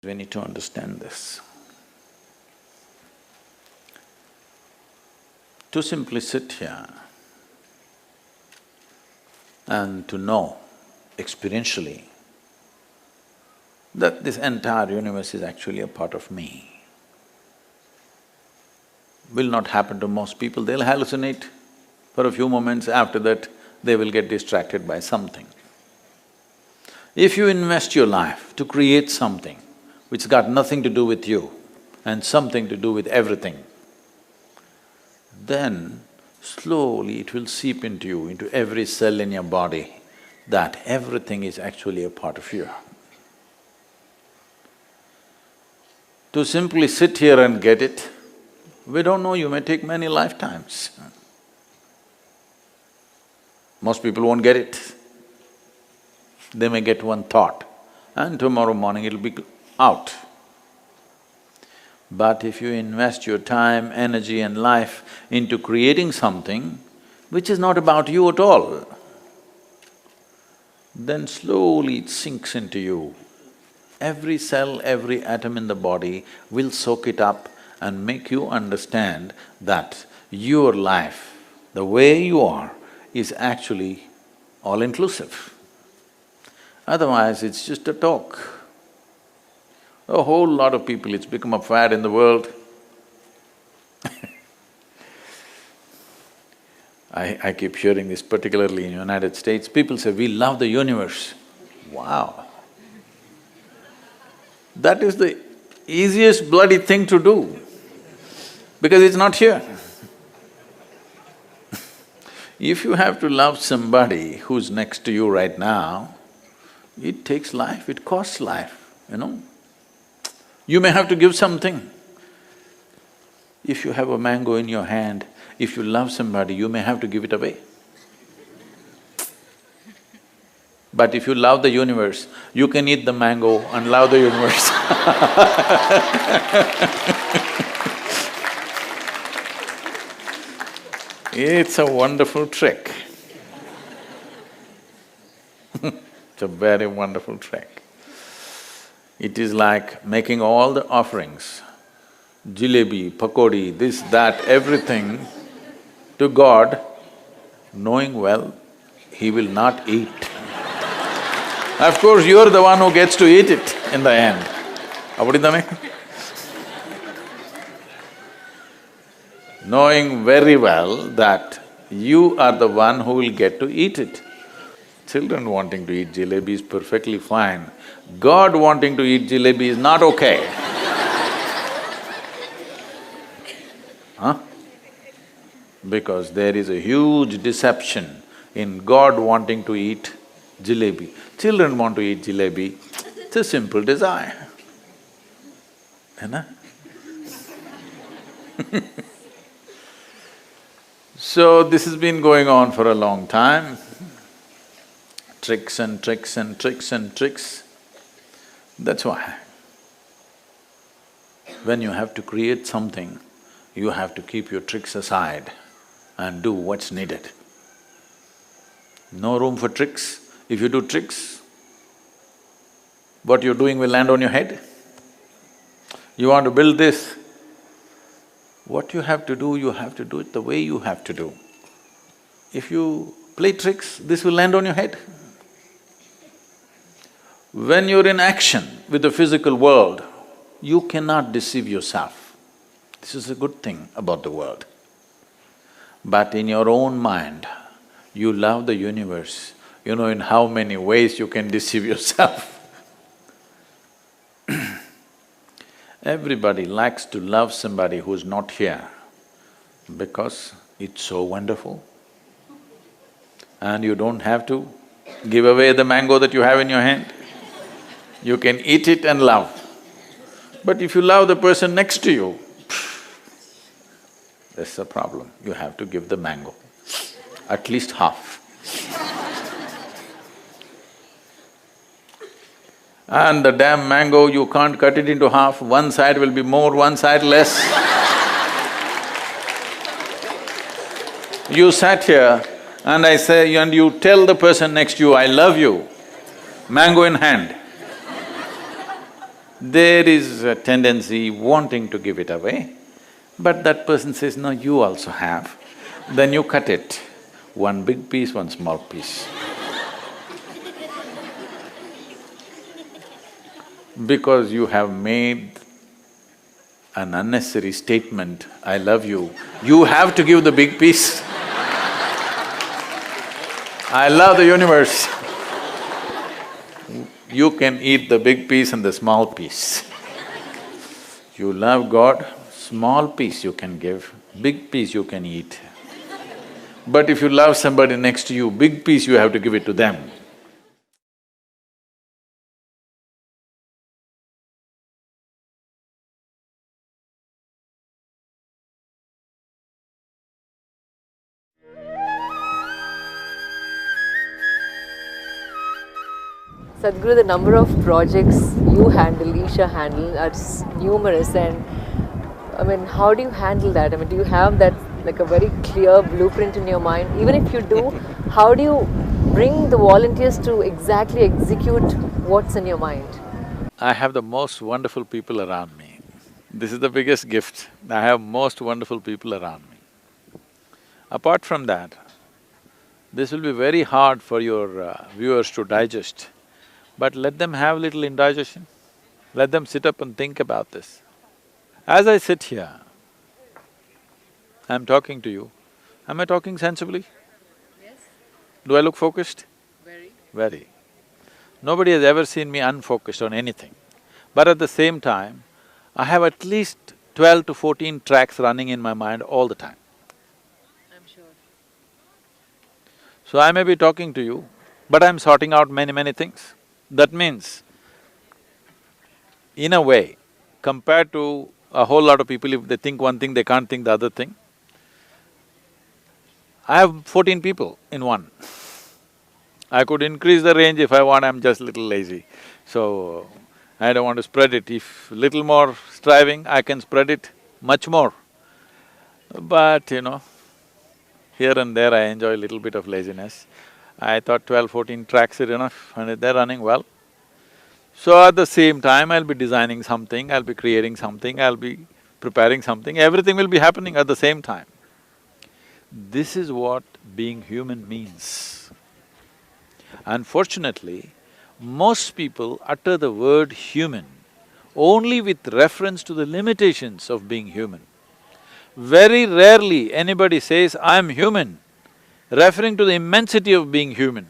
We need to understand this. To simply sit here and to know experientially that this entire universe is actually a part of me will not happen to most people. They'll hallucinate for a few moments, after that they will get distracted by something. If you invest your life to create something which got nothing to do with you and something to do with everything, then slowly it will seep into you, into every cell in your body, that everything is actually a part of you. To simply sit here and get it, we don't know, you may take many lifetimes. Most people won't get it. They may get one thought and tomorrow morning it'll be out. But if you invest your time, energy and life into creating something which is not about you at all, then slowly it sinks into you. Every cell, every atom in the body will soak it up and make you understand that your life, the way you are, is actually all-inclusive. Otherwise, it's just a talk. A whole lot of people, it's become a fad in the world. I keep hearing this, particularly in United States, people say, we love the universe. Wow! That is the easiest bloody thing to do, because it's not here. If you have to love somebody who's next to you right now, it takes life, it costs life, you know. You may have to give something. If you have a mango in your hand, if you love somebody, you may have to give it away. But if you love the universe, you can eat the mango and love the universe. It's a wonderful trick. It's a very wonderful trick. It is like making all the offerings, jalebi, pakodi, this, that, everything to God, knowing well He will not eat. Of course, you're the one who gets to eat it in the end. Appadiddane? Knowing very well that you are the one who will get to eat it. Children wanting to eat jalebi is perfectly fine. God wanting to eat jalebi is not okay. Huh? Because there is a huge deception in God wanting to eat jalebi. Children want to eat jalebi, it's a simple desire, you know? So this has been going on for a long time, tricks and tricks and tricks and tricks. That's why when you have to create something, you have to keep your tricks aside and do what's needed. No room for tricks. If you do tricks, what you're doing will land on your head. You want to build this, what you have to do it the way you have to do. If you play tricks, this will land on your head. When you're in action with the physical world, you cannot deceive yourself. This is a good thing about the world. But in your own mind, you love the universe, you know in how many ways you can deceive yourself. Everybody likes to love somebody who's not here because it's so wonderful. And you don't have to give away the mango that you have in your hand. You can eat it and love. But if you love the person next to you, that's the problem, you have to give the mango, at least half. And the damn mango, you can't cut it into half, one side will be more, one side less. You sat here and I say… and you tell the person next to you, I love you, mango in hand. There is a tendency wanting to give it away, but that person says, no, you also have. Then you cut it, one big piece, one small piece. Because you have made an unnecessary statement, I love you have to give the big piece. I love the universe. You can eat the big piece and the small piece. You love God, small piece you can give, big piece you can eat. But if you love somebody next to you, big piece you have to give it to them. Sadhguru, the number of projects you handle, Isha handle, are numerous, and I mean, how do you handle that? I mean, do you have that like a very clear blueprint in your mind? Even if you do, how do you bring the volunteers to exactly execute what's in your mind? I have the most wonderful people around me. This is the biggest gift. I have most wonderful people around me. Apart from that, this will be very hard for your viewers to digest, but let them have little indigestion. Let them sit up and think about this. As I sit here, I'm talking to you. Am I talking sensibly? Yes. Do I look focused? Very. Very. Nobody has ever seen me unfocused on anything. But at the same time, I have at least 12 to 14 tracks running in my mind all the time. I'm sure. So I may be talking to you, but I'm sorting out many things. That means, in a way, compared to a whole lot of people, if they think one thing, they can't think the other thing. I have 14 people in one. I could increase the range if I want, I'm just little lazy. So, I don't want to spread it. If little more striving, I can spread it much more. But, here and there I enjoy a little bit of laziness. I thought 12, 14 tracks are enough and they're running well. So at the same time, I'll be designing something, I'll be creating something, I'll be preparing something, everything will be happening at the same time. This is what being human means. Unfortunately, most people utter the word human only with reference to the limitations of being human. Very rarely anybody says, I'm human, referring to the immensity of being human.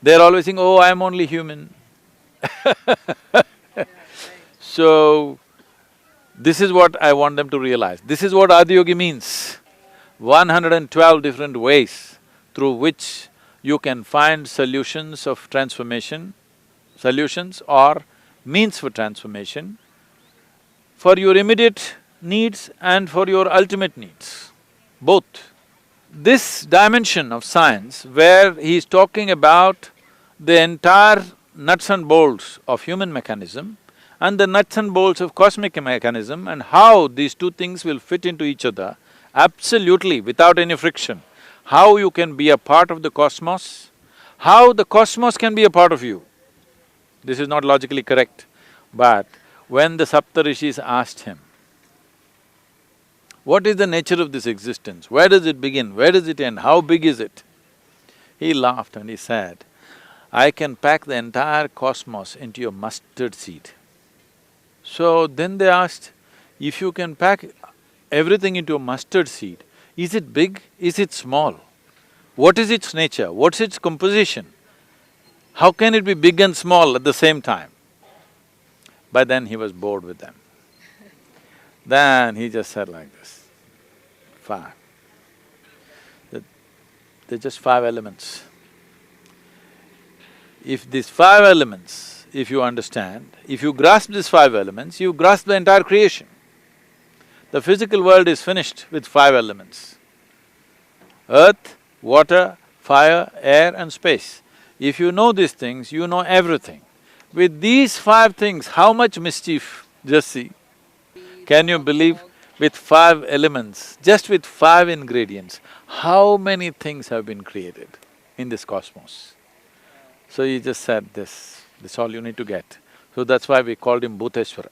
They're always saying, oh, I'm only human. So, this is what I want them to realize. This is what Adiyogi means. 112 different ways through which you can find solutions of transformation, solutions or means for transformation for your immediate needs and for your ultimate needs, both. This dimension of science where he is talking about the entire nuts and bolts of human mechanism and the nuts and bolts of cosmic mechanism and how these two things will fit into each other absolutely without any friction. How you can be a part of the cosmos, how the cosmos can be a part of you. This is not logically correct, but when the Saptarishis asked him, what is the nature of this existence? Where does it begin? Where does it end? How big is it? He laughed and he said, I can pack the entire cosmos into a mustard seed. So then they asked, if you can pack everything into a mustard seed, is it big? Is it small? What is its nature? What's its composition? How can it be big and small at the same time? But then he was bored with them. Then he just said like this, five. They're just 5 elements. If these 5 elements, if you understand, if you grasp these 5 elements, you grasp the entire creation. The physical world is finished with 5 elements: earth, water, fire, air and space. If you know these things, you know everything. With these 5 things, how much mischief, just see. Can you believe, with 5 elements, just with 5 ingredients, how many things have been created in this cosmos? So he just said this all you need to get. So that's why we called him Bhuteshwara,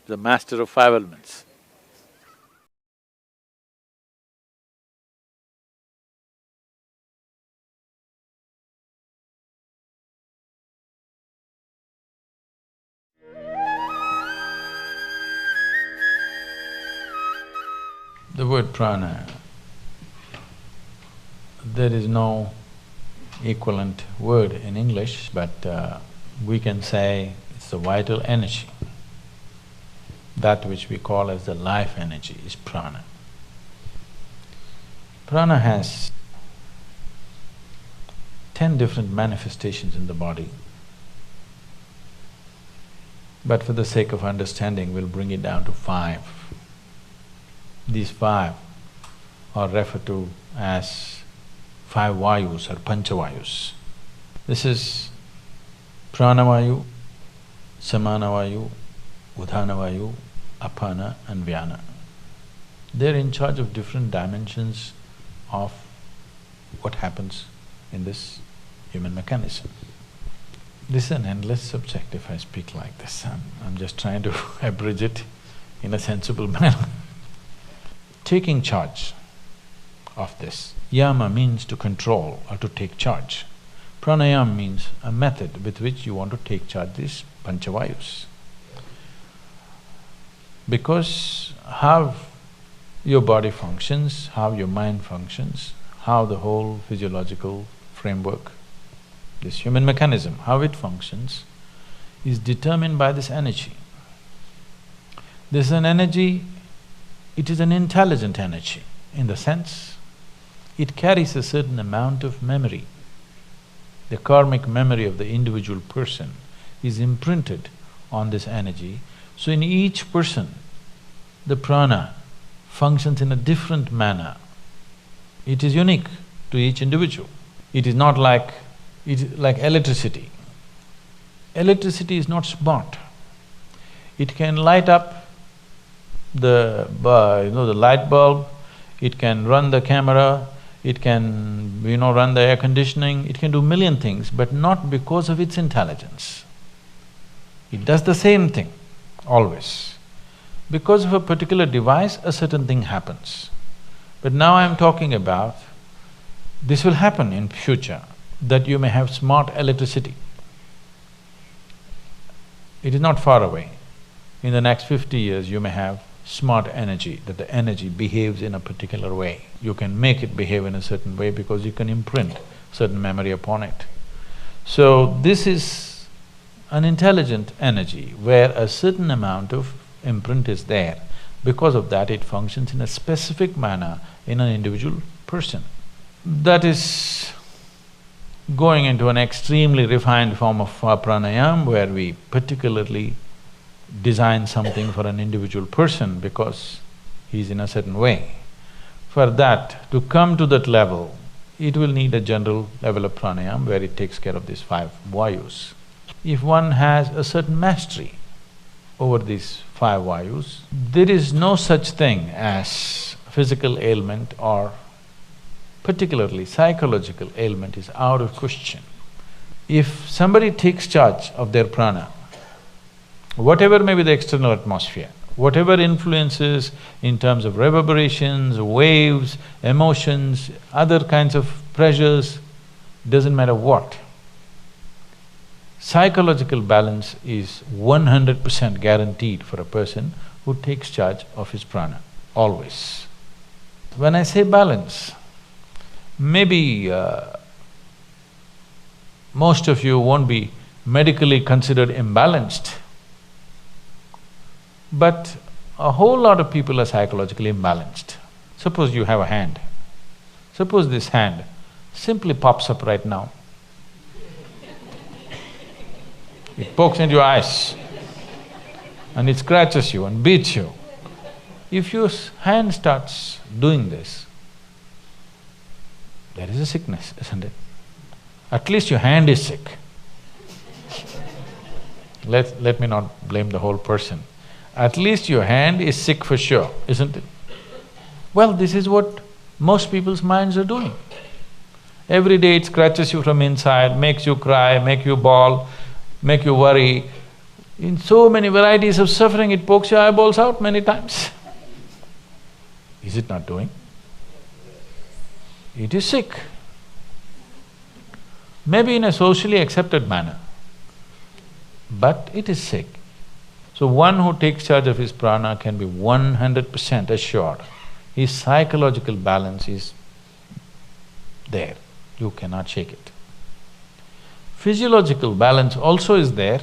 the master of five elements. The word prana, there is no equivalent word in English, but we can say it's the vital energy. That which we call as the life energy is prana. Prana has 10 different manifestations in the body, but for the sake of understanding, we'll bring it down to 5. These 5 are referred to as 5 vayus or panchavayus. This is pranavayu, samanavayu, udhanavayu, apana and vyana. They're in charge of different dimensions of what happens in this human mechanism. This is an endless subject if I speak like this. I'm just trying to abridge it in a sensible manner. Taking charge of this. Yama means to control or to take charge. Pranayama means a method with which you want to take charge these panchavayus. Because how your body functions, how your mind functions, how the whole physiological framework, this human mechanism, how it functions, is determined by this energy. This is an energy, it is an intelligent energy in the sense it carries a certain amount of memory. The karmic memory of the individual person is imprinted on this energy. So in each person, the prana functions in a different manner. It is unique to each individual. It is not like… it is like electricity. Electricity is not smart. It can light up the the light bulb, it can run the camera, it can, run the air conditioning, it can do million things, but not because of its intelligence. It does the same thing, always. Because of a particular device, a certain thing happens. But now I'm talking about, this will happen in future, that you may have smart electricity. It is not far away. In the next 50 years, you may have smart energy, that the energy behaves in a particular way. You can make it behave in a certain way because you can imprint certain memory upon it. So this is an intelligent energy where a certain amount of imprint is there. Because of that, it functions in a specific manner in an individual person. That is going into an extremely refined form of pranayama where we particularly design something for an individual person because he's in a certain way. For that, to come to that level, it will need a general level of pranayama where it takes care of these 5 vayus. If one has a certain mastery over these 5 vayus, there is no such thing as physical ailment or particularly psychological ailment is out of question. If somebody takes charge of their prana, whatever may be the external atmosphere, whatever influences in terms of reverberations, waves, emotions, other kinds of pressures, doesn't matter what. Psychological balance is 100% guaranteed for a person who takes charge of his prana, always. When I say balance, maybe most of you won't be medically considered imbalanced, but a whole lot of people are psychologically imbalanced. Suppose you have a hand. Suppose this hand simply pops up right now. It pokes into your eyes and it scratches you and beats you. If your hand starts doing this, there is a sickness, isn't it? At least your hand is sick. Let me not blame the whole person. At least your hand is sick for sure, isn't it? Well, this is what most people's minds are doing. Every day it scratches you from inside, makes you cry, make you bawl, make you worry, In so many varieties of suffering, it pokes your eyeballs out many times. Is it not doing? It is sick. Maybe in a socially accepted manner, but it is sick. So one who takes charge of his prana can be 100% assured his psychological balance is there, you cannot shake it. Physiological balance also is there,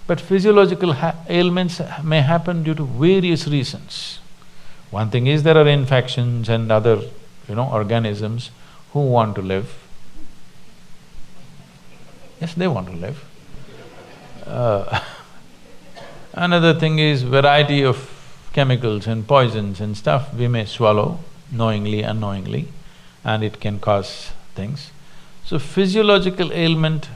but physiological ailments may happen due to various reasons. One thing is there are infections and other, organisms who want to live. Yes, they want to live. Another thing is variety of chemicals and poisons and stuff we may swallow knowingly, unknowingly, and it can cause things. So physiological ailment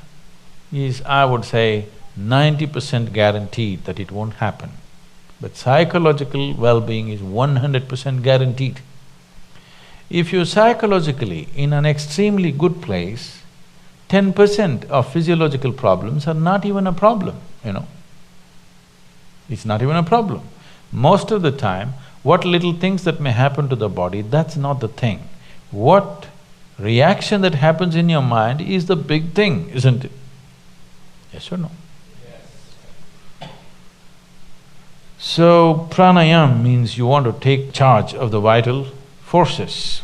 is, I would say, 90% guaranteed that it won't happen. But psychological well-being is 100% guaranteed. If you're psychologically in an extremely good place, 10% of physiological problems are not even a problem, It's not even a problem. Most of the time, what little things that may happen to the body, that's not the thing. What reaction that happens in your mind is the big thing, isn't it? Yes or no? Yes. So, pranayama means you want to take charge of the vital forces.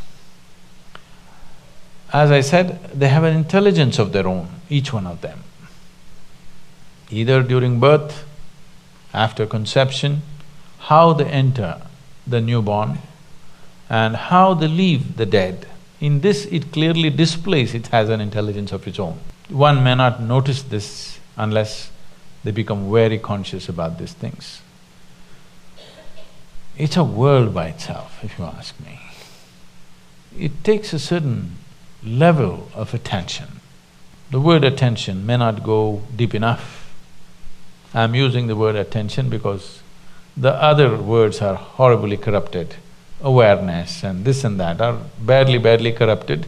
As I said, they have an intelligence of their own, each one of them. Either during birth, after conception, how they enter the newborn and how they leave the dead. In this, it clearly displays it has an intelligence of its own. One may not notice this unless they become very conscious about these things. It's a world by itself, if you ask me. It takes a certain level of attention. The word attention may not go deep enough. I'm using the word attention because the other words are horribly corrupted. Awareness and this and that are badly corrupted.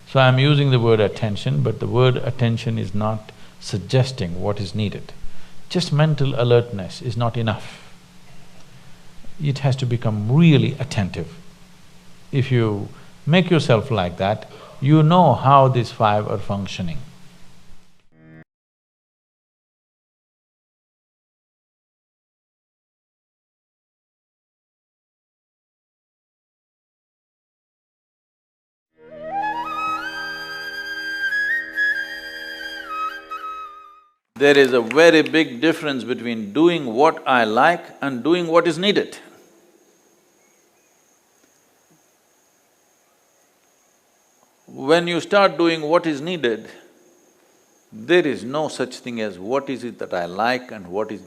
So I'm using the word attention, but the word attention is not suggesting what is needed. Just mental alertness is not enough. It has to become really attentive. If you make yourself like that, you know how these five are functioning. There is a very big difference between doing what I like and doing what is needed. When you start doing what is needed, there is no such thing as what is it that I like and what is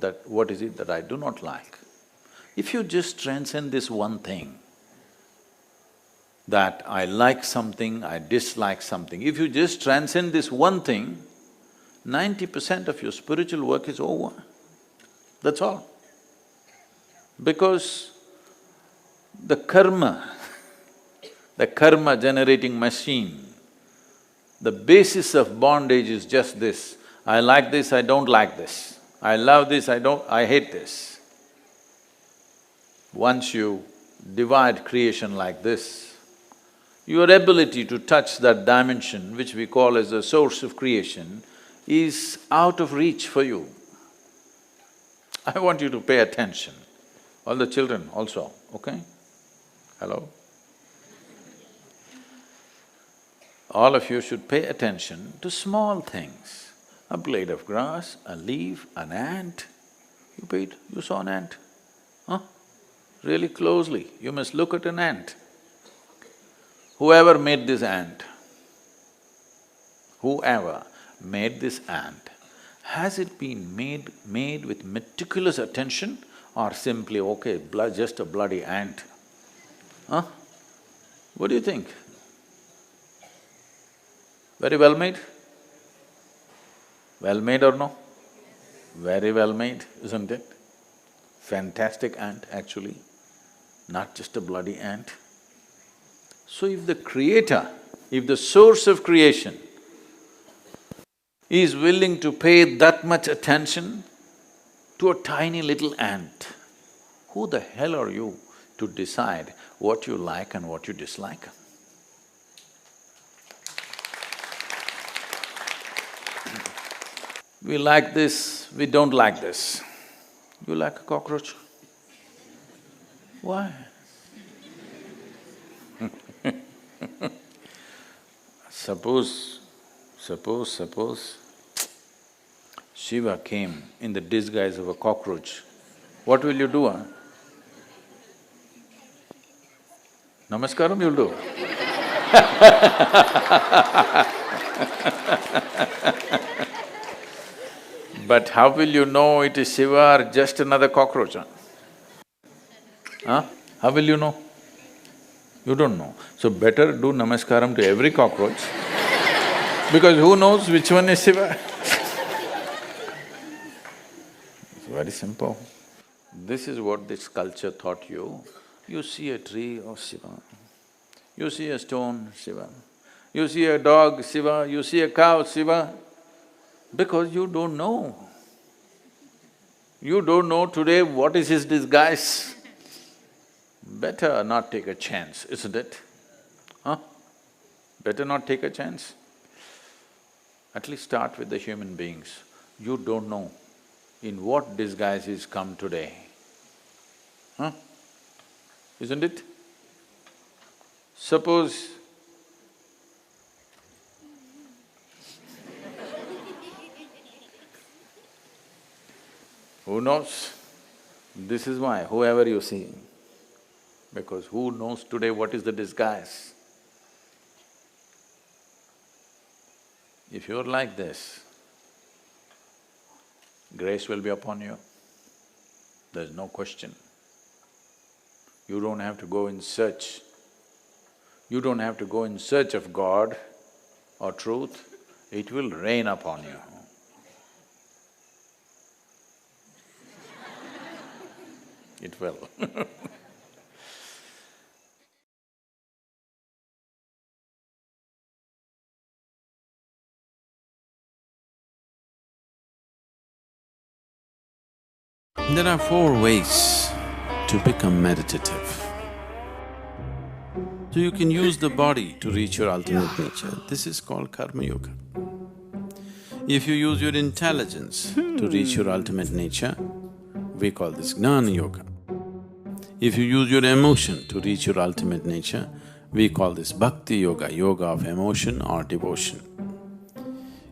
it that I do not like. If you just transcend this one thing, that I like something, I dislike something, if you just transcend this one thing, 90% of your spiritual work is over, that's all. Because the karma generating machine, the basis of bondage is just this, I like this, I don't like this, I love this, I hate this. Once you divide creation like this, your ability to touch that dimension, which we call as the source of creation, is out of reach for you. I want you to pay attention, all the children also, okay? Hello? All of you should pay attention to small things. A blade of grass, a leaf, an ant. You saw an ant? Huh? Really closely, you must look at an ant. Whoever made this ant, has it been made with meticulous attention or simply, okay, just a bloody ant? Huh? What do you think? Very well made? Well made or no? Very well made, isn't it? Fantastic ant actually, not just a bloody ant. So if the creator, if the source of creation is willing to pay that much attention, to a tiny little ant. Who the hell are you to decide what you like and what you dislike? We like this, we don't like this. You like a cockroach? Why? Suppose Shiva came in the disguise of a cockroach, what will you do, huh? Namaskaram you'll do. But how will you know it is Shiva or just another cockroach, huh? Huh? How will you know? You don't know. So better do namaskaram to every cockroach because who knows which one is Shiva? It's very simple. This is what this culture taught you. You see a tree, oh Shiva. You see a stone, Shiva. You see a dog, Shiva. You see a cow, Shiva. Because you don't know. You don't know today what is his disguise. Better not take a chance, isn't it? Huh? Better not take a chance. At least start with the human beings. You don't know in what disguise he's come today. Huh? Isn't it? Suppose who knows? This is why, whoever you see, because who knows today what is the disguise? If you're like this, grace will be upon you, there's no question. You don't have to go in search. You don't have to go in search of God or truth, it will rain upon you. It will. There are 4 ways to become meditative. So you can use the body to reach your ultimate nature. This is called Karma Yoga. If you use your intelligence to reach your ultimate nature, we call this Gnana Yoga. If you use your emotion to reach your ultimate nature, we call this Bhakti Yoga, yoga of emotion or devotion.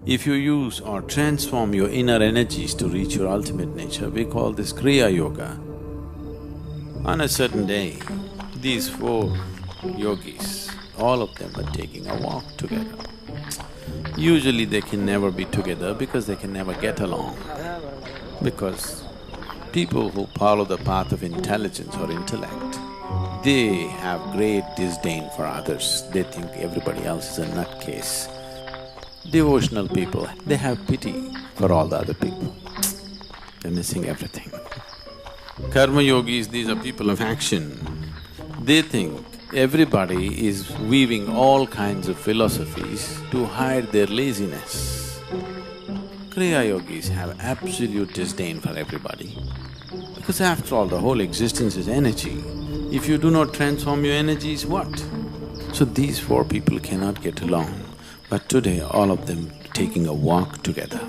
If you use or transform your inner energies to reach your ultimate nature, we call this Kriya Yoga. On a certain day, these 4 yogis, all of them are taking a walk together. Usually they can never be together because they can never get along. Because people who follow the path of intelligence or intellect, they have great disdain for others, they think everybody else is a nutcase. Devotional people, they have pity for all the other people. They're missing everything. Karma yogis, these are people of action. They think everybody is weaving all kinds of philosophies to hide their laziness. Kriya yogis have absolute disdain for everybody. Because after all, the whole existence is energy. If you do not transform your energies, what? So these 4 people cannot get along. But today, all of them taking a walk together.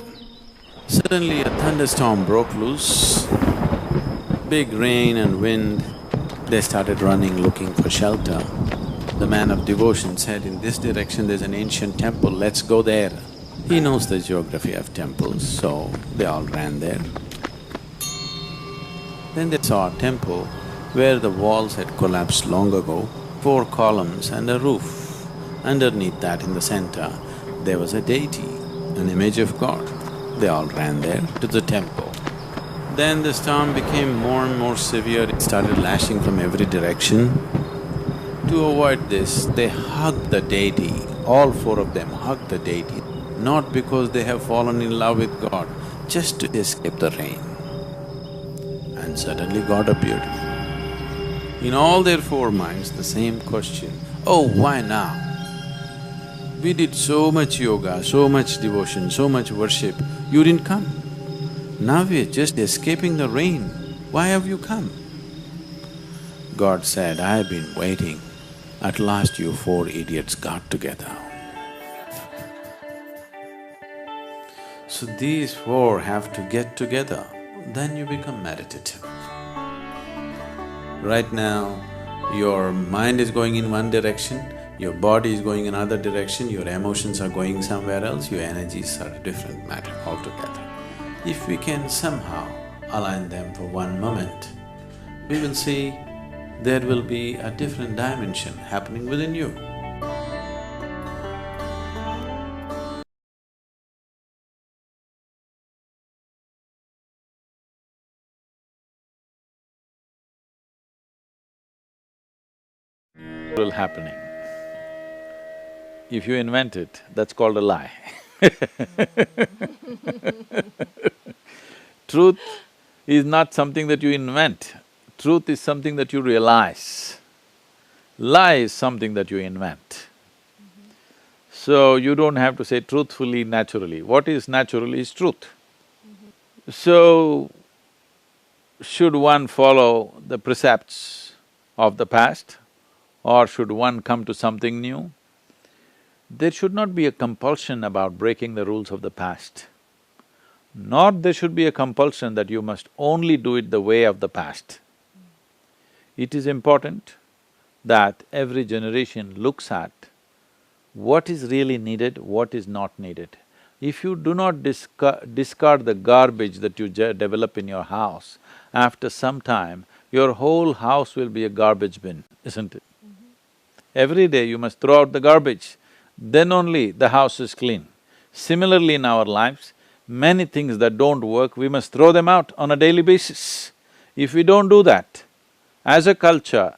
Suddenly a thunderstorm broke loose, big rain and wind. They started running, looking for shelter. The man of devotion said, in this direction there's an ancient temple, let's go there. He knows the geography of temples, so they all ran there. Then they saw a temple where the walls had collapsed long ago, 4 columns and a roof. Underneath that, in the center, there was a deity, an image of God. They all ran there to the temple. Then the storm became more and more severe, it started lashing from every direction. To avoid this, they hugged the deity, all 4 of them hugged the deity, not because they have fallen in love with God, just to escape the rain. And suddenly God appeared. In all their 4 minds, the same question, oh, why now? We did so much yoga, so much devotion, so much worship, you didn't come. Now we're just escaping the rain. Why have you come? God said, I have been waiting. At last you four idiots got together. So these four have to get together, then you become meditative. Right now, your mind is going in one direction, your body is going in another direction, your emotions are going somewhere else, your energies are a different matter altogether. If we can somehow align them for one moment, we will see there will be a different dimension happening within you. Happening. If you invent it, that's called a lie. Truth is not something that you invent, truth is something that you realize. Lie is something that you invent. So you don't have to say truthfully, naturally. What is natural is truth. So, should one follow the precepts of the past or should one come to something new? There should not be a compulsion about breaking the rules of the past, nor there should be a compulsion that you must only do it the way of the past. It is important that every generation looks at what is really needed, what is not needed. If you do not discard the garbage that you develop in your house, after some time, your whole house will be a garbage bin, isn't it? Every day you must throw out the garbage, then only the house is clean. Similarly in our lives, many things that don't work, we must throw them out on a daily basis. If we don't do that, as a culture,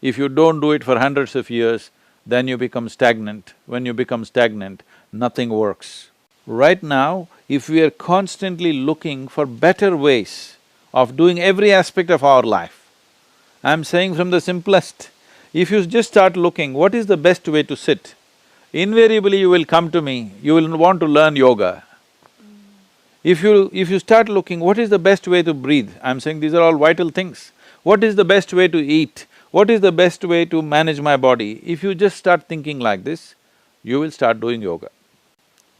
if you don't do it for hundreds of years, then you become stagnant. When you become stagnant, nothing works. Right now, if we are constantly looking for better ways of doing every aspect of our life, I'm saying from the simplest, if you just start looking, what is the best way to sit? Invariably you will come to me, you will want to learn yoga. If you start looking, what is the best way to breathe? I'm saying these are all vital things. What is the best way to eat? What is the best way to manage my body? If you just start thinking like this, you will start doing yoga.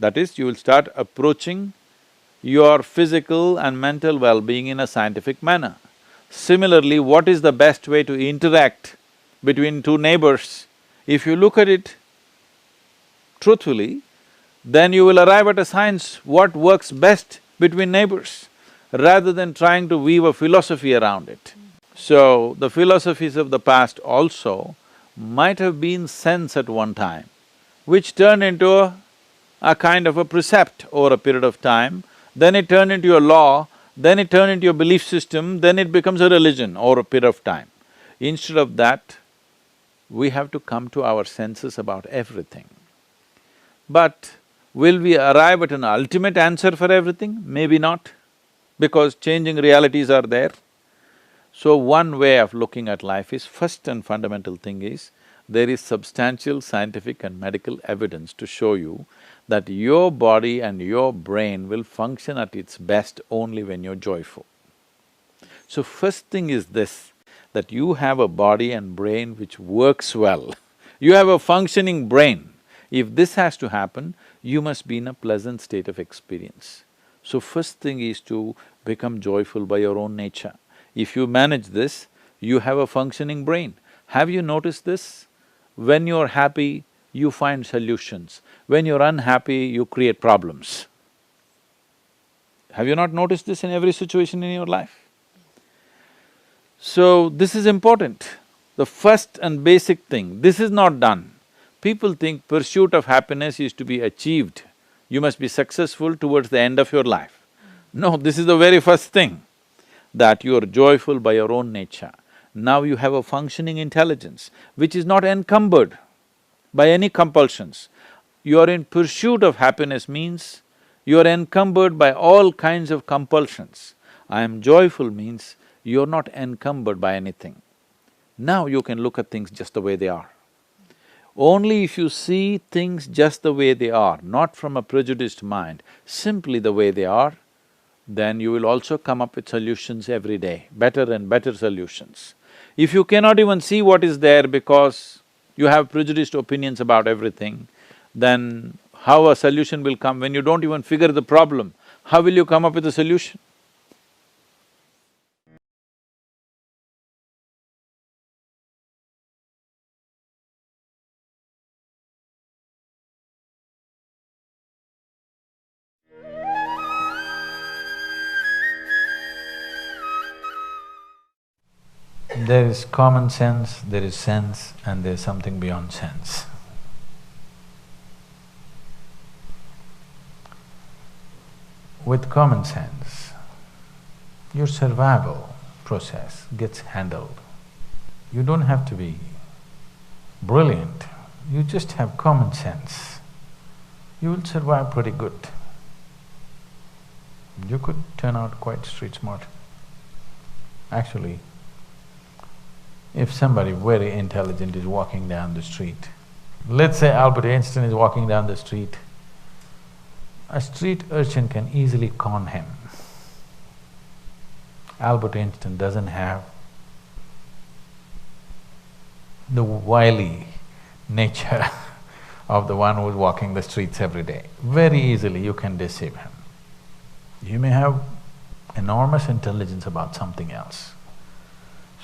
That is, you will start approaching your physical and mental well-being in a scientific manner. Similarly, what is the best way to interact between two neighbors? If you look at it truthfully, then you will arrive at a science what works best between neighbors, rather than trying to weave a philosophy around it. So, the philosophies of the past also might have been sense at one time, which turned into a kind of a precept over a period of time, then it turned into a law, then it turned into a belief system, then it becomes a religion over a period of time. Instead of that, we have to come to our senses about everything. But will we arrive at an ultimate answer for everything? Maybe not, because changing realities are there. So one way of looking at life is, first and fundamental thing is, there is substantial scientific and medical evidence to show you that your body and your brain will function at its best only when you're joyful. So first thing is this, that you have a body and brain which works well. You have a functioning brain. If this has to happen, you must be in a pleasant state of experience. So first thing is to become joyful by your own nature. If you manage this, you have a functioning brain. Have you noticed this? When you're happy, you find solutions. When you're unhappy, you create problems. Have you not noticed this in every situation in your life? So, this is important. The first and basic thing, this is not done. People think pursuit of happiness is to be achieved. You must be successful towards the end of your life. No, this is the very first thing, that you are joyful by your own nature. Now you have a functioning intelligence which is not encumbered by any compulsions. You are in pursuit of happiness means you are encumbered by all kinds of compulsions. I am joyful means you're not encumbered by anything. Now you can look at things just the way they are. Only if you see things just the way they are, not from a prejudiced mind, simply the way they are, then you will also come up with solutions every day, better and better solutions. If you cannot even see what is there because you have prejudiced opinions about everything, then how a solution will come when you don't even figure the problem? How will you come up with a solution? There is common sense, there is sense, and there is something beyond sense. With common sense, your survival process gets handled. You don't have to be brilliant, you just have common sense. You will survive pretty good. You could turn out quite street smart. Actually, if somebody very intelligent is walking down the street, let's say Albert Einstein is walking down the street, a street urchin can easily con him. Albert Einstein doesn't have the wily nature of the one who's walking the streets every day. Very easily you can deceive him. You may have enormous intelligence about something else.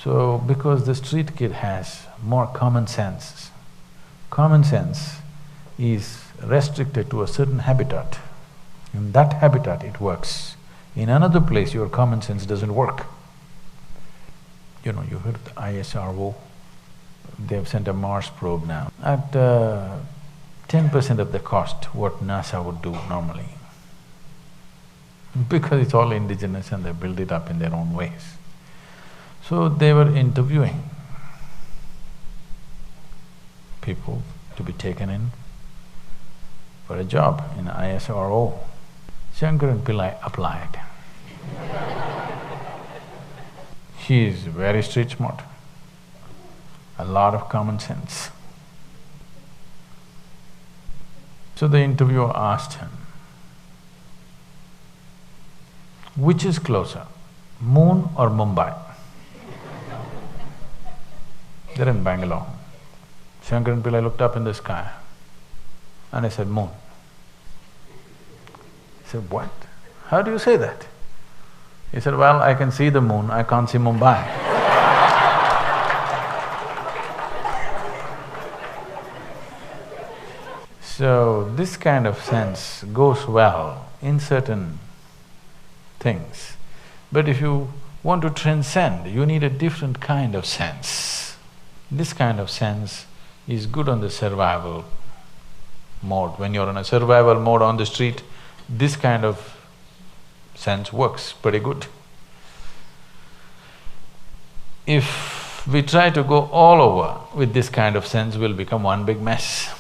So, because the street kid has more common sense is restricted to a certain habitat. In that habitat it works. In another place your common sense doesn't work. You know, you heard of the ISRO, they've sent a Mars probe now at 10% of the cost what NASA would do normally. Because it's all indigenous and they build it up in their own ways. So they were interviewing people to be taken in for a job in ISRO. Shankaran Pillai applied. He is very street smart, a lot of common sense. So the interviewer asked him, which is closer, moon or Mumbai? They're in Bangalore. Shankaran Pillai looked up in the sky and I said, moon. He said, what? How do you say that? He said, well, I can see the moon, I can't see Mumbai. So, this kind of sense goes well in certain things. But if you want to transcend, you need a different kind of sense. This kind of sense is good on the survival mode. When you're in a survival mode on the street, this kind of sense works pretty good. If we try to go all over with this kind of sense, we'll become one big mess.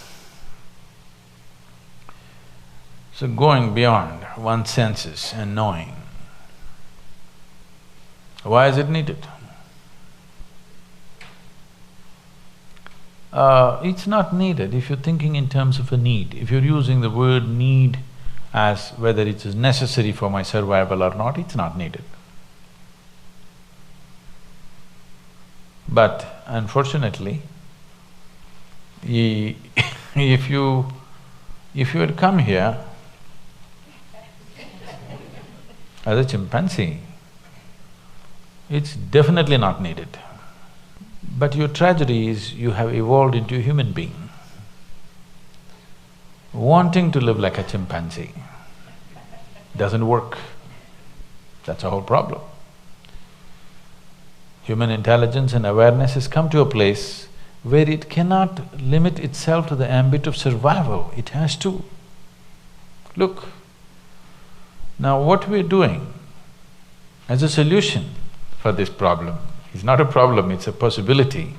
So going beyond one's senses and knowing, why is it needed? It's not needed if you're thinking in terms of a need. If you're using the word need as whether it is necessary for my survival or not, it's not needed. But unfortunately, if you had come here as a chimpanzee, it's definitely not needed. But your tragedy is you have evolved into a human being, wanting to live like a chimpanzee. Doesn't work. That's the whole problem. Human intelligence and awareness has come to a place where it cannot limit itself to the ambit of survival, it has to. Look, now what we're doing as a solution for this problem, it's not a problem, it's a possibility.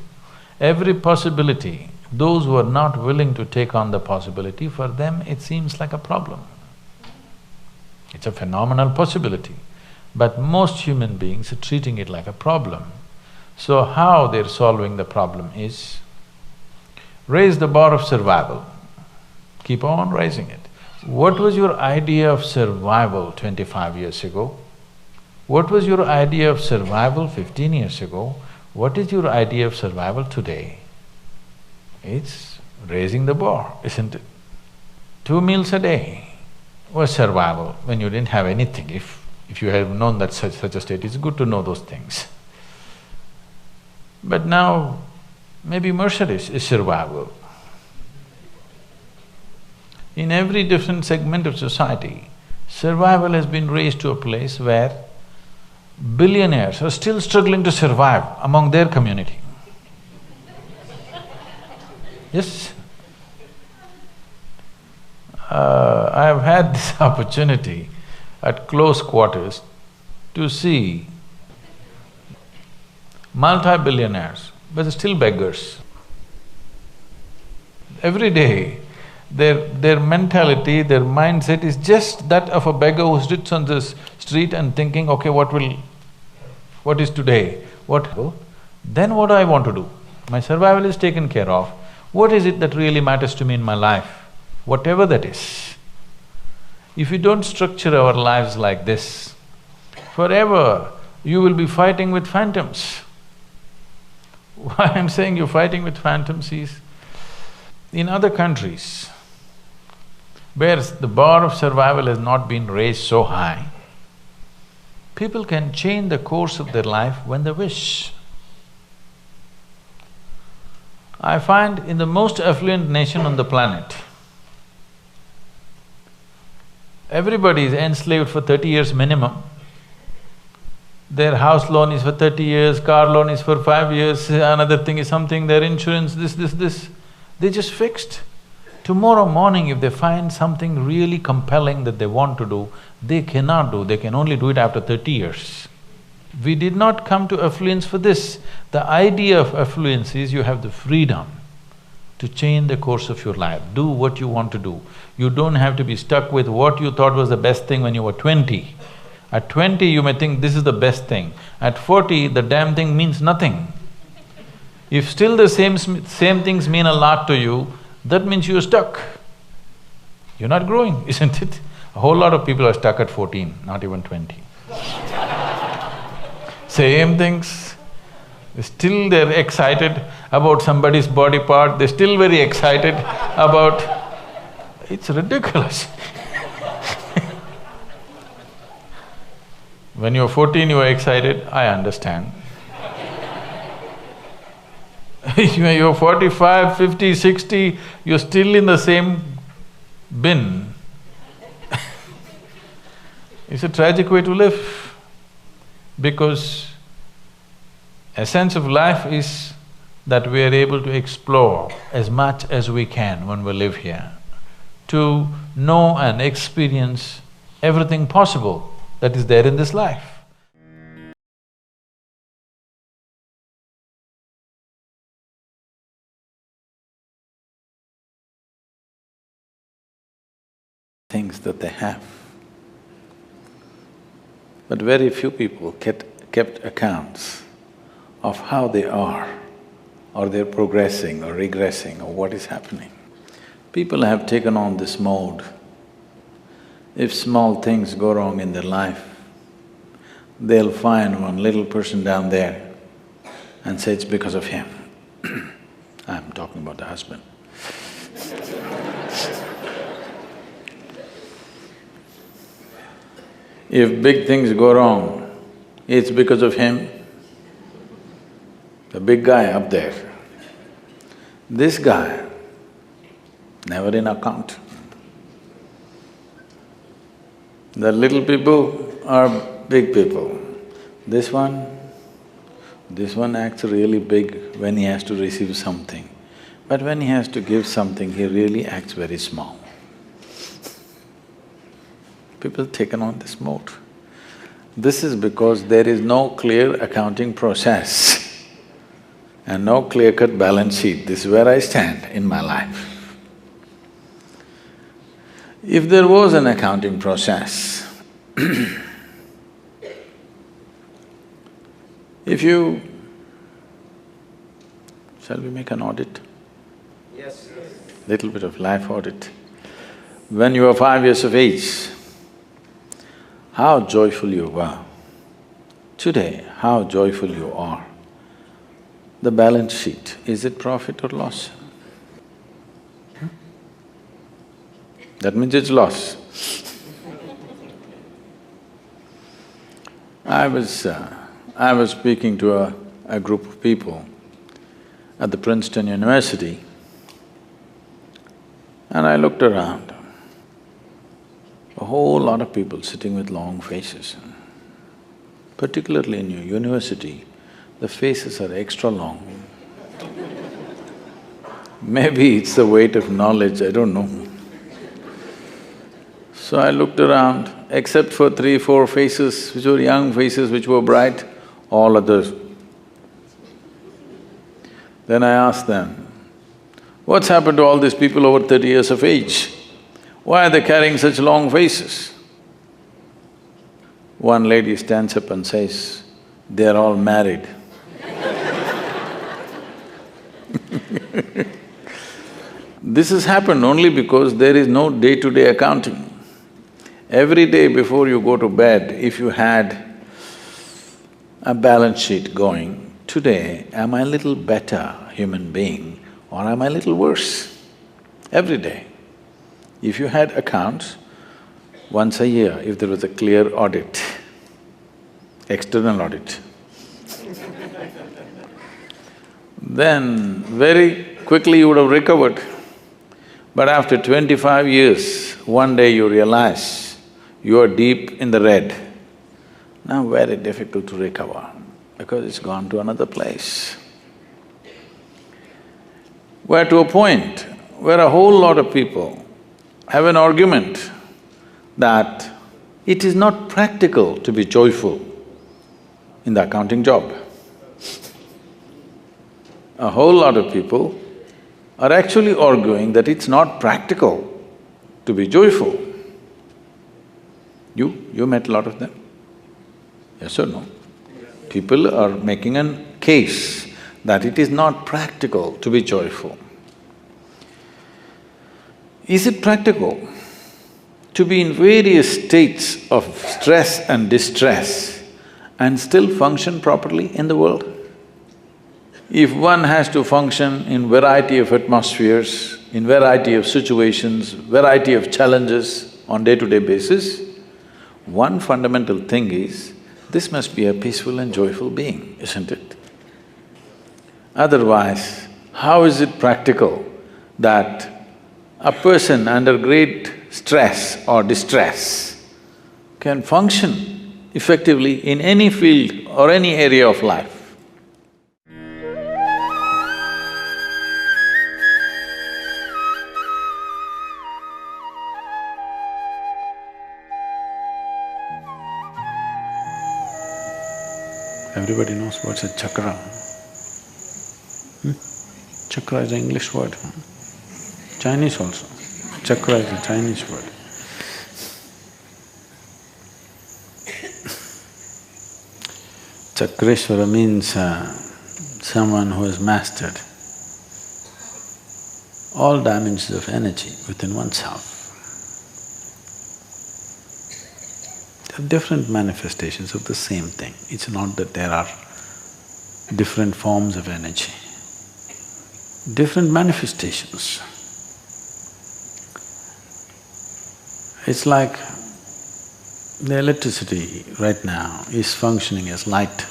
Every possibility, those who are not willing to take on the possibility, for them it seems like a problem. It's a phenomenal possibility, but most human beings are treating it like a problem. So how they're solving the problem is, raise the bar of survival, keep on raising it. What was your idea of survival 25 years ago? What was your idea of survival 15 years ago? What is your idea of survival today? It's raising the bar, isn't it? 2 meals a day was survival when you didn't have anything. If you have known that such a state, it's good to know those things. But now, maybe Mercedes is survival. In every different segment of society, survival has been raised to a place where billionaires are still struggling to survive among their community. Yes. I have had this opportunity at close quarters to see multi-billionaires, but they're still beggars. Every day, their mentality, their mindset is just that of a beggar who sits on the street and thinking, okay, what is today? Then what do I want to do? My survival is taken care of. What is it that really matters to me in my life? Whatever that is. If we don't structure our lives like this, forever you will be fighting with phantoms. Why I'm saying you're fighting with phantoms is, in other countries, where the bar of survival has not been raised so high, people can change the course of their life when they wish. I find in the most affluent nation on the planet, everybody is enslaved for 30 years minimum. Their house loan is for 30 years, car loan is for 5 years, another thing is something, their insurance, this. They're just fixed. Tomorrow morning if they find something really compelling that they want to do, they cannot do, they can only do it after 30 years. We did not come to affluence for this. The idea of affluence is you have the freedom to change the course of your life, do what you want to do. You don't have to be stuck with what you thought was the best thing when you were 20. At 20 you may think this is the best thing, at 40 the damn thing means nothing. If still the same things mean a lot to you, that means you're stuck. You're not growing, isn't it? A whole lot of people are stuck at 14, not even 20. Same things. Still they're excited about somebody's body part, they're still very excited about… It's ridiculous. When you're 14, you are excited, I understand. You're 45, 50, 60, you're still in the same bin. It's a tragic way to live, because essence of life is that we are able to explore as much as we can when we live here, to know and experience everything possible that is there in this life. Things that they have. But very few people kept accounts of how they are, or they're progressing or regressing or what is happening. People have taken on this mode. If small things go wrong in their life, they'll find one little person down there and say it's because of him. I'm talking about the husband. If big things go wrong, it's because of him, the big guy up there. This guy, never in account. The little people are big people. This one acts really big when he has to receive something. But when he has to give something, he really acts very small. People have taken on this mode. This is because there is no clear accounting process and no clear-cut balance sheet. This is where I stand in my life. If there was an accounting process, if you… Shall we make an audit? Yes. Little bit of life audit. When you were 5 years of age, how joyful you were. Today, how joyful you are. The balance sheet, is it profit or loss? That means it's loss. I was speaking to a group of people at the Princeton University, and I looked around. A whole lot of people sitting with long faces. Particularly in your university, the faces are extra long. Maybe it's the weight of knowledge, I don't know. So I looked around, except for 3, 4 faces, which were young faces, which were bright, all others. Then I asked them, what's happened to all these people over 30 years of age? Why are they carrying such long faces? One lady stands up and says, they're all married. This has happened only because there is no day-to-day accounting. Every day before you go to bed, if you had a balance sheet going, today, am I a little better human being or am I a little worse? Every day. If you had accounts, once a year, if there was a clear audit, external audit, then very quickly you would have recovered. But after 25 years, one day you realize you are deep in the red. Now very difficult to recover because it's gone to another place. We're to a point where a whole lot of people have an argument that it is not practical to be joyful in the accounting job. A whole lot of people are actually arguing that it's not practical to be joyful. You met a lot of them? Yes or no? People are making a case that it is not practical to be joyful. Is it practical to be in various states of stress and distress and still function properly in the world? If one has to function in variety of atmospheres, in variety of situations, variety of challenges on day-to-day basis, one fundamental thing is, this must be a peaceful and joyful being, isn't it? Otherwise, how is it practical that a person under great stress or distress can function effectively in any field or any area of life? Everybody knows what's a chakra. Chakra is an English word, Chinese also. Chakra is a Chinese word. Chakreshwara means someone who has mastered all dimensions of energy within oneself. There are different manifestations of the same thing. It's not that there are different forms of energy, different manifestations. It's like the electricity right now is functioning as light,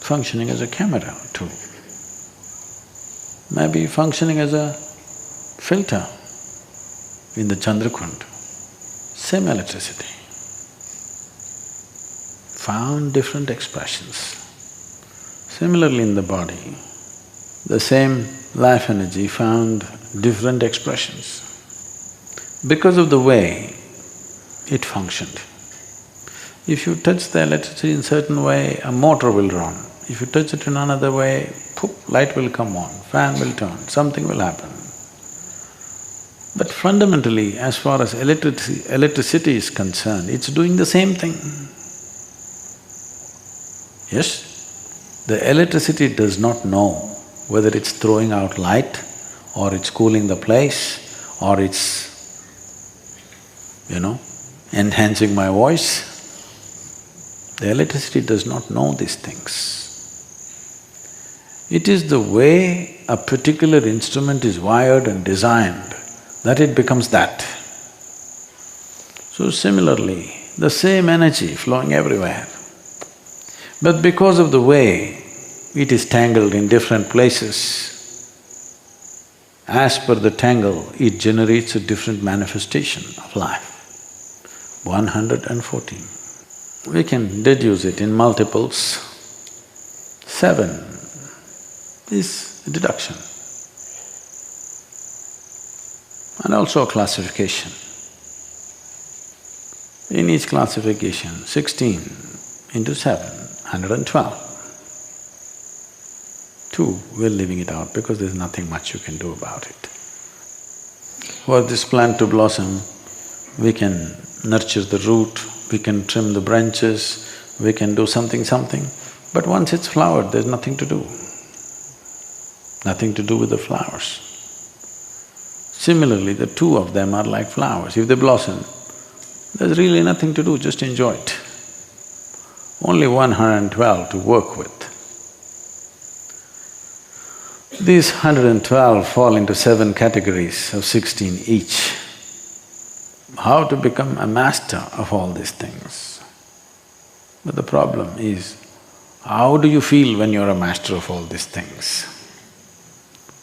functioning as a camera too, maybe functioning as a filter in the Chandrakund. Same electricity, found different expressions. Similarly in the body, the same life energy found different expressions because of the way it functioned. If you touch the electricity in a certain way, a motor will run. If you touch it in another way, poof, light will come on, fan will turn, something will happen. But fundamentally, as far as electricity is concerned, it's doing the same thing. Yes? The electricity does not know whether it's throwing out light or it's cooling the place, or it's, enhancing my voice. The electricity does not know these things. It is the way a particular instrument is wired and designed that it becomes that. So similarly, the same energy flowing everywhere. But because of the way it is tangled in different places, as per the tangle, it generates a different manifestation of life. 114. We can deduce it in multiples. 7 is deduction and also a classification. In each classification, 16 into 7, 112. 2, we're leaving it out because there's nothing much you can do about it. For this plant to blossom, we can nurture the root, we can trim the branches, we can do something, but once it's flowered, there's nothing to do. Nothing to do with the flowers. Similarly, the two of them are like flowers. If they blossom, there's really nothing to do, just enjoy it. Only 112 to work with. These 112 fall into 7 categories of 16 each. How to become a master of all these things? But the problem is, how do you feel when you're a master of all these things?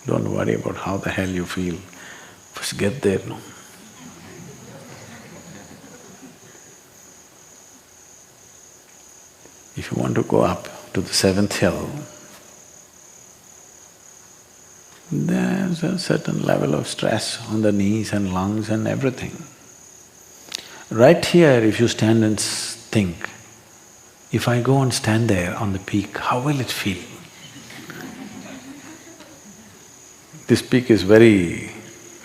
Don't worry about how the hell you feel, first get there, no? If you want to go up to the 7th hill, there's a certain level of stress on the knees and lungs and everything. Right here, if you stand and think, if I go and stand there on the peak, how will it feel? This peak is very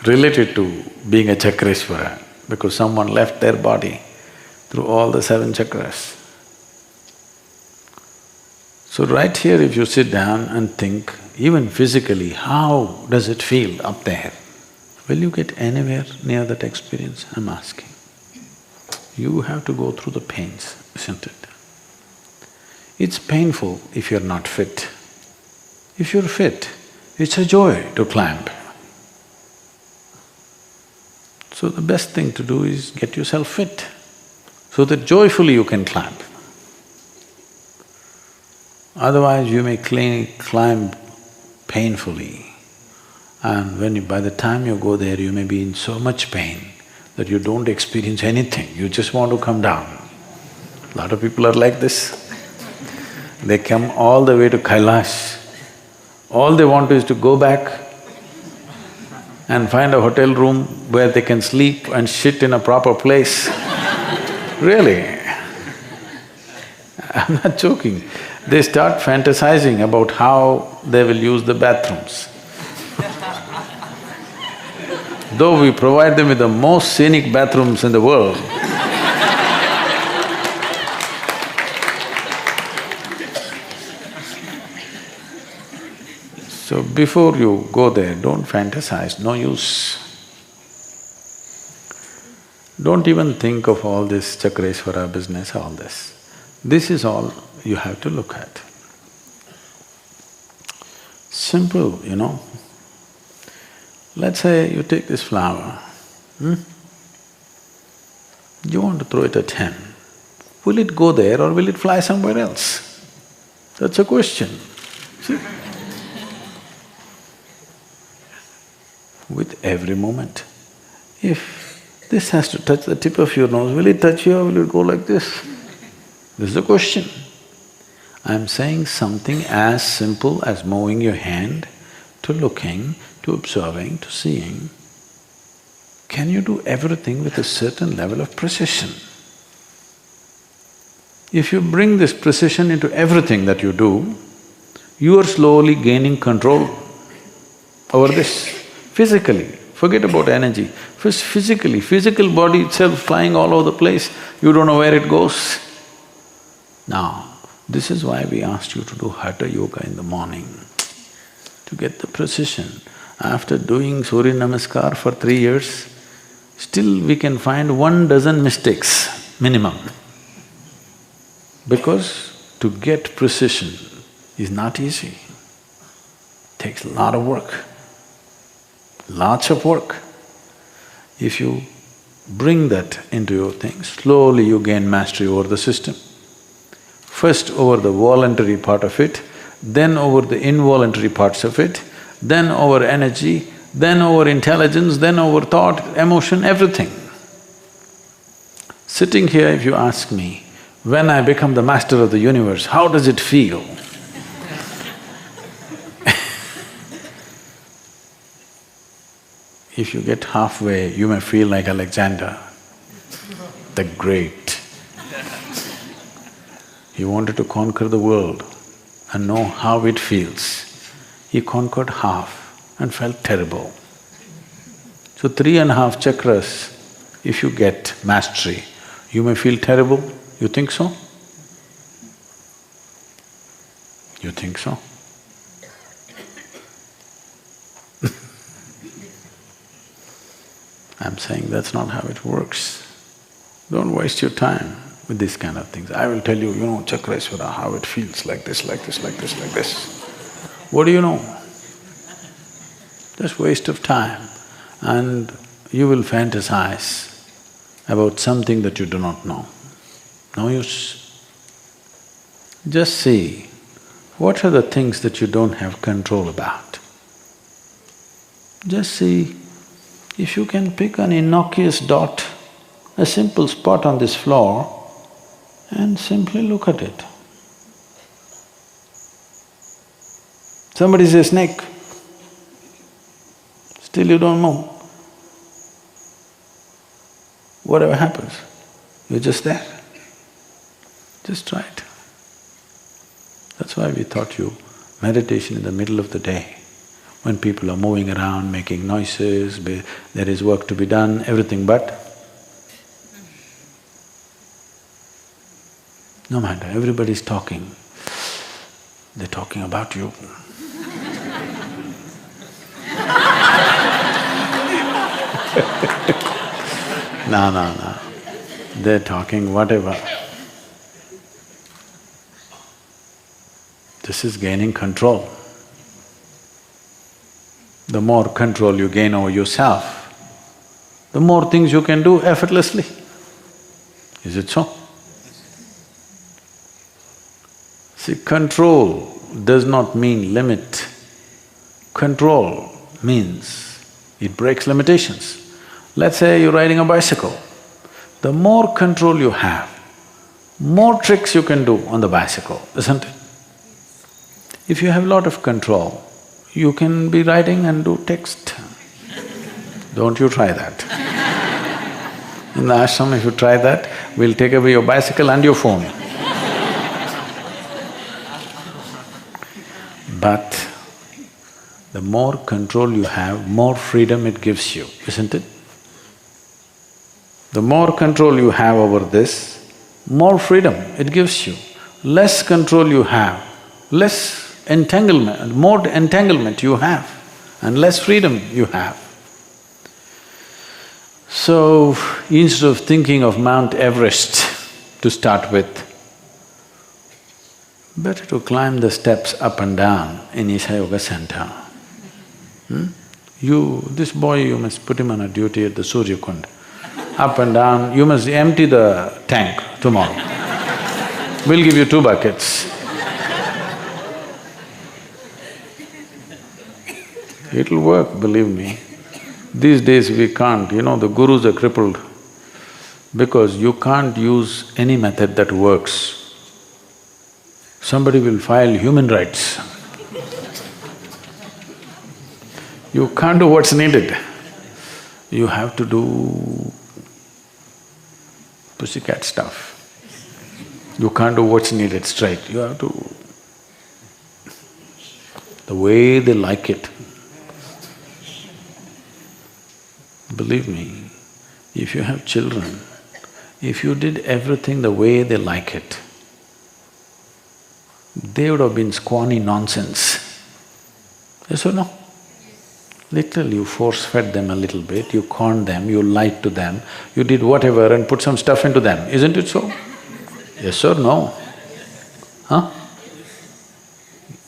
related to being a Chakreshwara because someone left their body through all the 7 chakras. So right here, if you sit down and think, even physically, how does it feel up there? Will you get anywhere near that experience? I'm asking. You have to go through the pains, isn't it? It's painful if you're not fit. If you're fit, it's a joy to climb. So the best thing to do is get yourself fit, so that joyfully you can climb. Otherwise, you may climb painfully, and by the time you go there, you may be in so much pain that you don't experience anything, you just want to come down. A lot of people are like this. They come all the way to Kailash, all they want is to go back and find a hotel room where they can sleep and shit in a proper place. Really, I'm not joking. They start fantasizing about how they will use the bathrooms. Though we provide them with the most scenic bathrooms in the world, so before you go there, don't fantasize, no use. Don't even think of all this Chakreshwara business, all this. This is all you have to look at. Simple, Let's say you take this flower, you want to throw it at him. Will it go there or will it fly somewhere else? That's a question, see? With every moment, if this has to touch the tip of your nose, will it touch you or will it go like this? This is the question. I'm saying something as simple as moving your hand, to looking, to observing, to seeing. Can you do everything with a certain level of precision? If you bring this precision into everything that you do, you are slowly gaining control over this. Physically, forget about energy. First physically, physical body itself flying all over the place, you don't know where it goes. Now, this is why we asked you to do Hatha Yoga in the morning, to get the precision. After doing Surya Namaskar for 3 years, still we can find 1 dozen mistakes, minimum. Because to get precision is not easy. Takes a lot of work, lots of work. If you bring that into your thing, slowly you gain mastery over the system. First over the voluntary part of it, then over the involuntary parts of it, then over energy, then over intelligence, then over thought, emotion, everything. Sitting here, if you ask me, when I become the master of the universe, how does it feel? If you get halfway, you may feel like Alexander the Great. He wanted to conquer the world and know how it feels. He conquered half and felt terrible. So 3.5 chakras, if you get mastery, you may feel terrible. You think so? You think so? I'm saying that's not how it works. Don't waste your time with these kind of things. I will tell you, Chakraswara, how it feels like this, like this, like this, like this. What do you know? Just waste of time. And you will fantasize about something that you do not know. No use. Just see, what are the things that you don't have control about? Just see, if you can pick an innocuous dot, a simple spot on this floor, and simply look at it. Somebody says snake, still you don't know. Whatever happens, you're just there. Just try it. That's why we taught you meditation in the middle of the day, when people are moving around, making noises, there is work to be done, everything but no matter, everybody's talking, they're talking about you. No, they're talking whatever. This is gaining control. The more control you gain over yourself, the more things you can do effortlessly. Is it so? See, control does not mean limit. Control means it breaks limitations. Let's say you're riding a bicycle. The more control you have, more tricks you can do on the bicycle, isn't it? If you have a lot of control, you can be riding and do text. Don't you try that. In the ashram, if you try that, we'll take away your bicycle and your phone. But the more control you have, more freedom it gives you, isn't it? The more control you have over this, more freedom it gives you. Less control you have, less entanglement, more entanglement you have and less freedom you have. So, instead of thinking of Mount Everest to start with, better to climb the steps up and down in Isha Yoga Center. This boy, you must put him on a duty at the Surya Kund. Up and down, you must empty the tank tomorrow. We'll give you 2 buckets. It'll work, believe me. These days we can't, the gurus are crippled because you can't use any method that works. Somebody will file human rights. You can't do what's needed. You have to do pussycat stuff. You can't do what's needed straight, you have to… the way they like it. Believe me, if you have children, if you did everything the way they like it, they would have been squawny nonsense. Yes or no? Literally, you force-fed them a little bit, you conned them, you lied to them, you did whatever and put some stuff into them, isn't it so? Yes or no? Huh?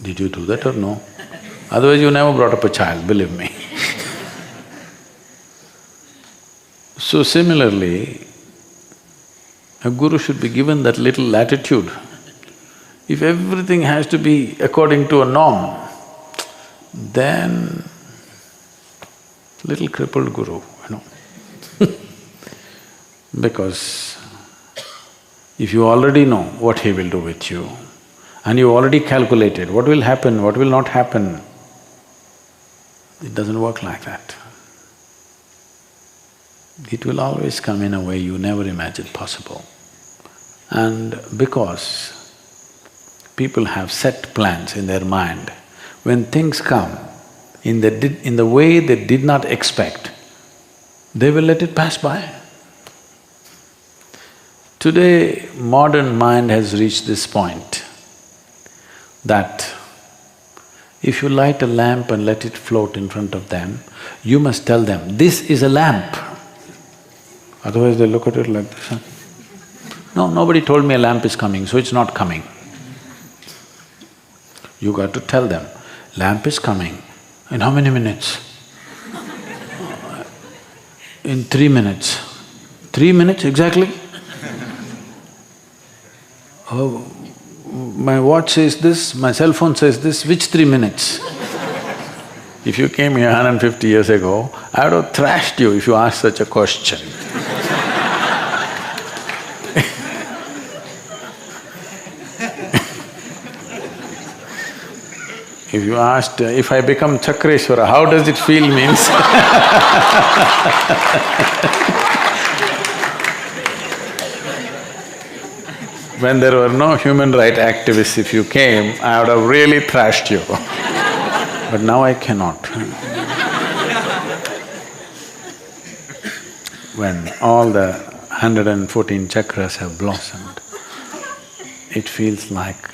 Did you do that or no? Otherwise you never brought up a child, believe me. So similarly, a guru should be given that little latitude. If everything has to be according to a norm, then little crippled guru, you know. Because if you already know what he will do with you, and you already calculated what will happen, what will not happen, it doesn't work like that. It will always come in a way you never imagined possible. And because people have set plans in their mind, when things come in the way they did not expect, they will let it pass by. Today, modern mind has reached this point that if you light a lamp and let it float in front of them, you must tell them, this is a lamp. Otherwise they look at it like this, huh? No, nobody told me a lamp is coming, so it's not coming. You got to tell them, lamp is coming. In how many minutes? In 3 minutes. 3 minutes exactly? Oh, my watch says this, my cell phone says this, which 3 minutes? If you came here 150 years ago, I would have thrashed you if you asked such a question. If you asked, if I become Chakreshwara, how does it feel means when there were no human rights activists, if you came, I would have really thrashed you. But now I cannot. When all the 114 chakras have blossomed, it feels like